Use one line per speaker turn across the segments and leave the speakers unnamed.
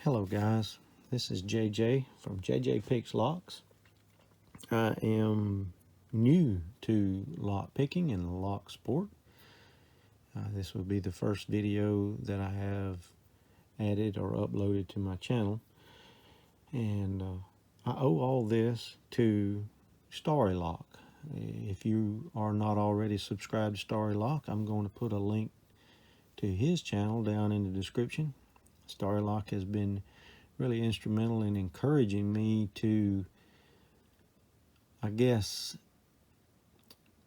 Hello guys, this is JJ from jjpickslocks. I am new to lock picking and lock sport. This will be the first video that I have added or uploaded to my channel, and I owe all this to Starrylock. If you are not already subscribed to Starrylock, I'm going to put a link to his channel down in the description. Starrylock has been really instrumental in encouraging me to, I guess,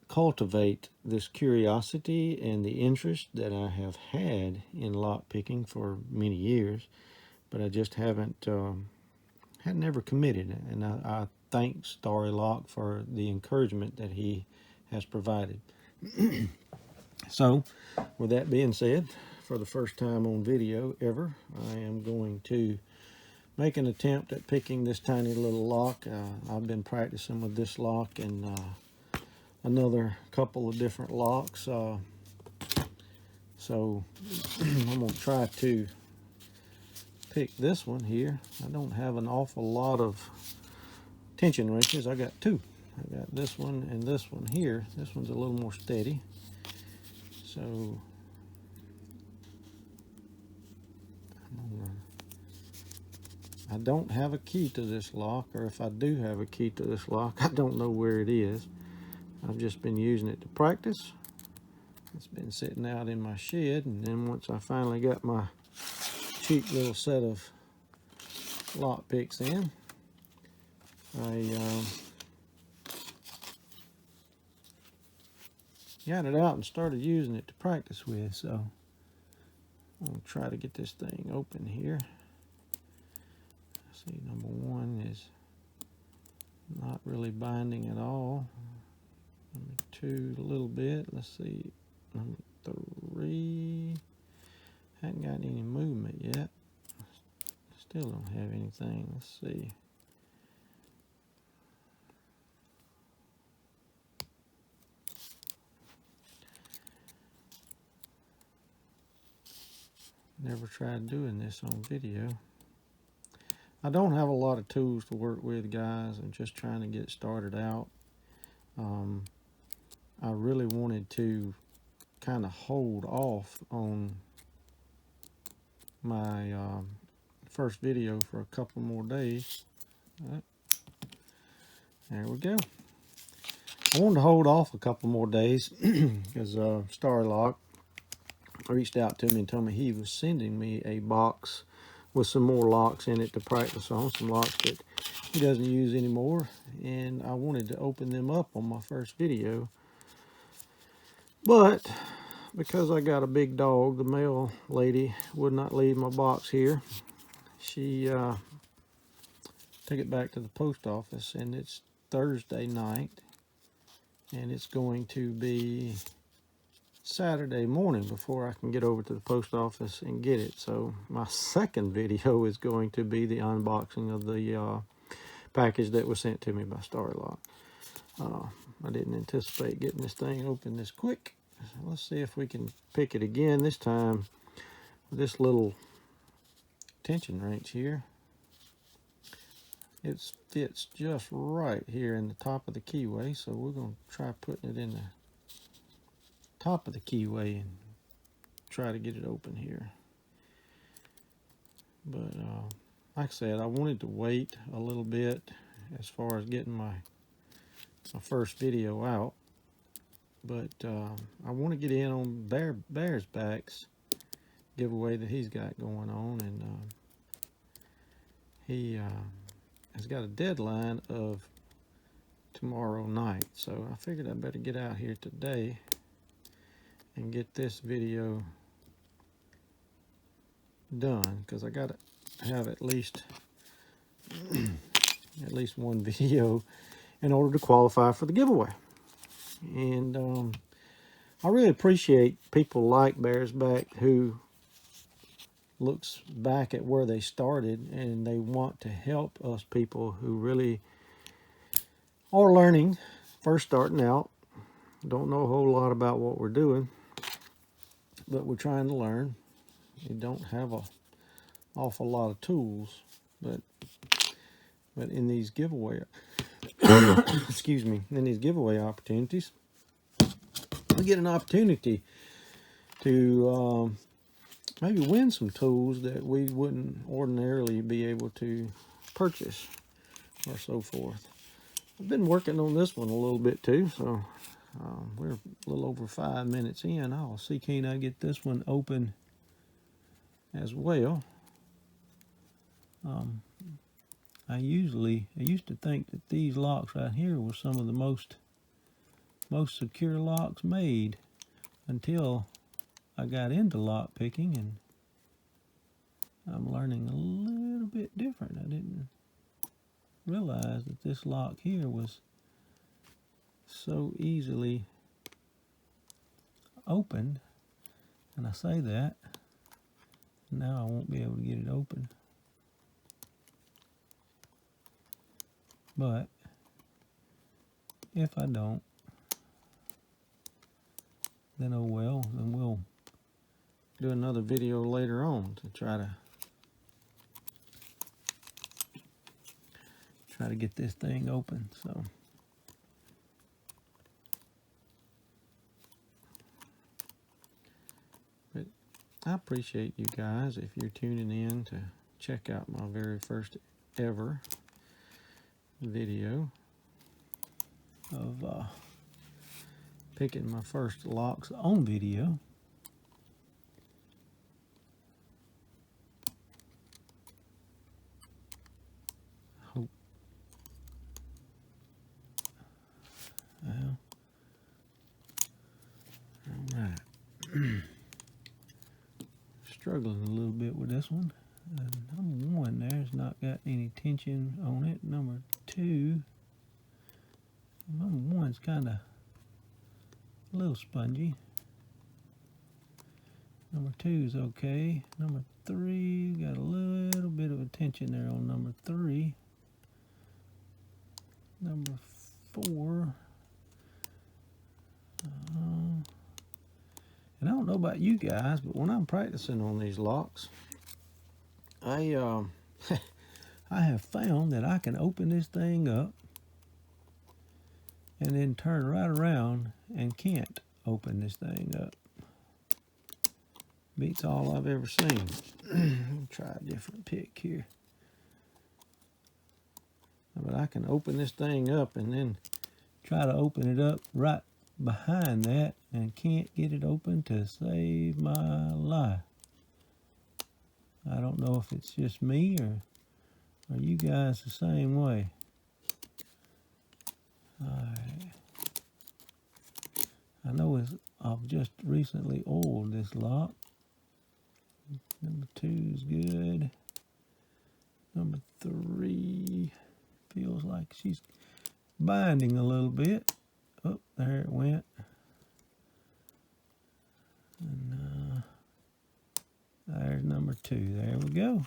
cultivate this curiosity and the interest that I have had in lock picking for many years, but I just had never committed. And I thank Starrylock for the encouragement that he has provided. So, with that being said, for the first time on video ever, I am going to make an attempt at picking this tiny little lock. I've been practicing with this lock and another couple of different locks. So I'm going to try to pick this one here. I don't have an awful lot of tension wrenches. I got two. I got this one and this one here. This one's a little more steady. So I don't have a key to this lock, or if I do have a key to this lock, I don't know where it is. I've just been using it to practice. It's been sitting out in my shed, and then once I finally got my cheap little set of lock picks in, I got it out and started using it to practice with. So I'm going to try to get this thing open here. See, number one is not really binding at all. Number two, a little bit. Let's see. Number three, hadn't got any movement yet. Still don't have anything. Let's see. Never tried doing this on video. I don't have a lot of tools to work with, guys. I'm just trying to get started out. I really wanted to kind of hold off on my first video for a couple more days. There we go. I wanted to hold off a couple more days because Starrylock reached out to me and told me he was sending me a box with some more locks in it to practice on, some locks that he doesn't use anymore, and I wanted to open them up on my first video. But because I got a big dog, the mail lady would not leave my box here. She took it back to the post office, and it's Thursday night, and it's going to be Saturday morning before I can get over to the post office and get it. So my second video is going to be the unboxing of the package that was sent to me by Starrylock. I didn't anticipate getting this thing open this quick. So let's see if we can pick it again, this time with this little tension wrench here. It fits just right here in the top of the keyway, so we're going to try putting it in the top of the keyway and try to get it open here. But like I said, I wanted to wait a little bit as far as getting my first video out, but I want to get in on Bear's Back's giveaway that he's got going on, and he has got a deadline of tomorrow night, so I figured I better get out here today and get this video done, because I got to have at least one video in order to qualify for the giveaway. And I really appreciate people like Bear's Back who looks back at where they started, and they want to help us people who really are learning, first starting out, don't know a whole lot about what we're doing, but we're trying to learn. You don't have a awful lot of tools, but in these giveaway excuse me, in these giveaway opportunities, we get an opportunity to maybe win some tools that we wouldn't ordinarily be able to purchase or so forth. I've been working on this one a little bit too, so we're a little over 5 minutes in. I'll see can I get this one open as well. I used to think that these locks right here were some of the most secure locks made until I got into lock picking, and I'm learning a little bit different. I didn't realize that this lock here was so easily opened, and I say that, now I won't be able to get it open. But if I don't, then oh well, then we'll do another video later on to try to get this thing open. So but I appreciate you guys if you're tuning in to check out my very first ever video of picking my first locks on video. Hope. Well, all right. Struggling a little bit with this one. Number one there's not got any tension on it. Number two, number one's kind of a little spongy. Number two's okay. Number three, got a little bit of a tension there on number three. Number four, and I don't know about you guys, but when I'm practicing on these locks, I have found that I can open this thing up and then turn right around and can't open this thing up. Beats all I've ever seen. Let me try a different pick here. But I can open this thing up and then try to open it up right behind that and can't get it open to save my life. I don't know if it's just me or are you guys the same way. Alright. I know I've just recently oiled this lock. Number two is good. Number three feels like she's binding a little bit. Oh, there it went. And there's number two. There we go.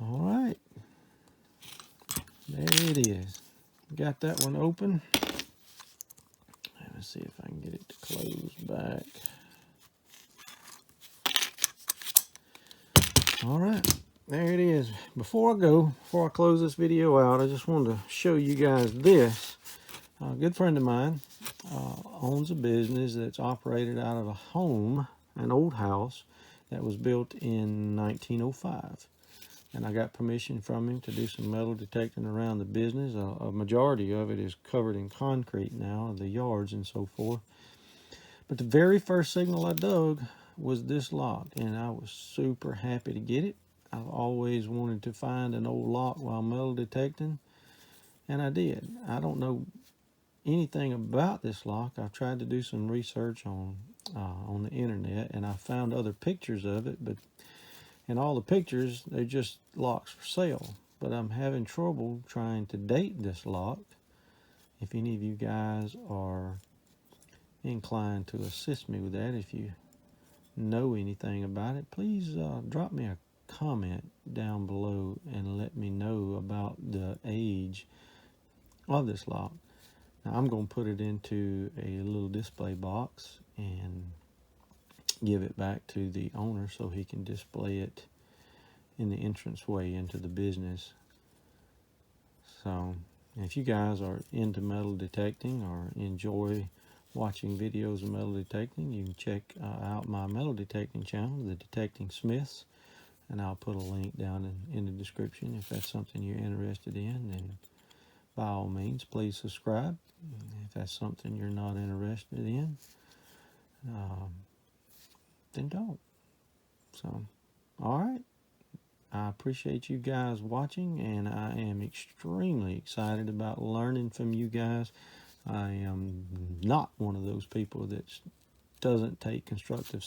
All right. There it is. Got that one open. Let's see if I can get it to close back. All right. There it is. Before I close this video out, I just wanted to show you guys this. A good friend of mine owns a business that's operated out of a home, an old house that was built in 1905. And I got permission from him to do some metal detecting around the business. A majority of it is covered in concrete now, the yards and so forth. But the very first signal I dug was this lock, and I was super happy to get it. I've always wanted to find an old lock while metal detecting, and I did. I don't know anything about this lock. I've tried to do some research on the internet, and I found other pictures of it, but in all the pictures, they're just locks for sale. But I'm having trouble trying to date this lock. If any of you guys are inclined to assist me with that, if you know anything about it, please drop me a comment down below and let me know about the age of this lock. Now I'm going to put it into a little display box and give it back to the owner so he can display it in the entranceway into the business. So if you guys are into metal detecting or enjoy watching videos of metal detecting, you can check out my metal detecting channel, The Detecting Smiths, and I'll put a link down in the description. If that's something you're interested in, then by all means, please subscribe. If that's something you're not interested in, then don't. So, all right. I appreciate you guys watching, and I am extremely excited about learning from you guys. I am not one of those people that doesn't take constructive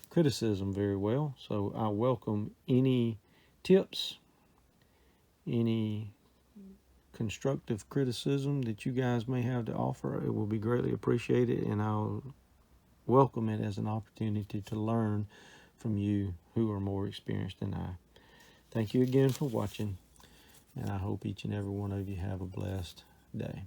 criticism very well, so I welcome any tips, any constructive criticism that you guys may have to offer. It will be greatly appreciated, and I'll welcome it as an opportunity to learn from you who are more experienced than I. Thank you again for watching, and I hope each and every one of you have a blessed day.